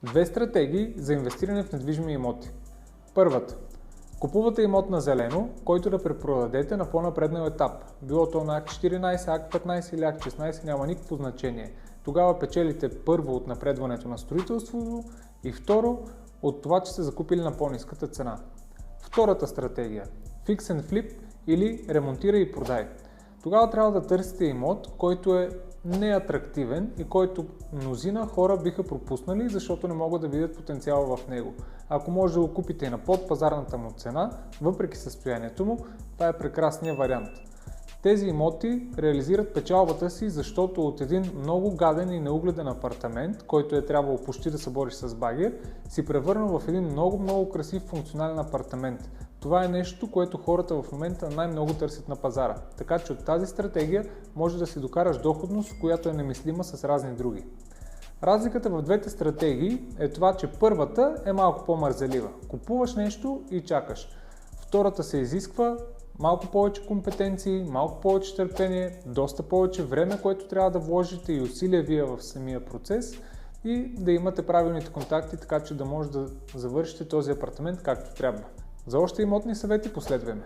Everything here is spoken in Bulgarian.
Две стратегии за инвестиране в недвижими имоти. Първата. Купувате имот на зелено, който да препродадете на по-напреднал етап. Било то на Акт 14, Акт 15 или Акт 16, няма никакво значение. Тогава печелите първо от напредването на строителството и второ от това, че сте закупили на по-ниската цена. Втората стратегия. Fix and Flip или ремонтирай и продай. Тогава трябва да търсите имот, който е неатрактивен и който мнозина хора биха пропуснали, защото не могат да видят потенциала в него. Ако може да го купите и на подпазарната му цена, въпреки състоянието му, това е прекрасният вариант. Тези имоти реализират печалбата си, защото от един много гаден и неугледен апартамент, който е трябвало почти да се бориш с багер, си превърнал в един много красив функционален апартамент. Това е нещо, което хората в момента най-много търсят на пазара. Така че от тази стратегия може да си докараш доходност, която е немислима с разни други. Разликата в двете стратегии е това, че първата е малко по-мързелива. Купуваш нещо и чакаш. Втората се изисква малко повече компетенции, малко повече търпение, доста повече време, което трябва да вложите и усилия вие в самия процес и да имате правилните контакти, така че да може да завършите този апартамент както трябва. За още имотни съвети последвай ме.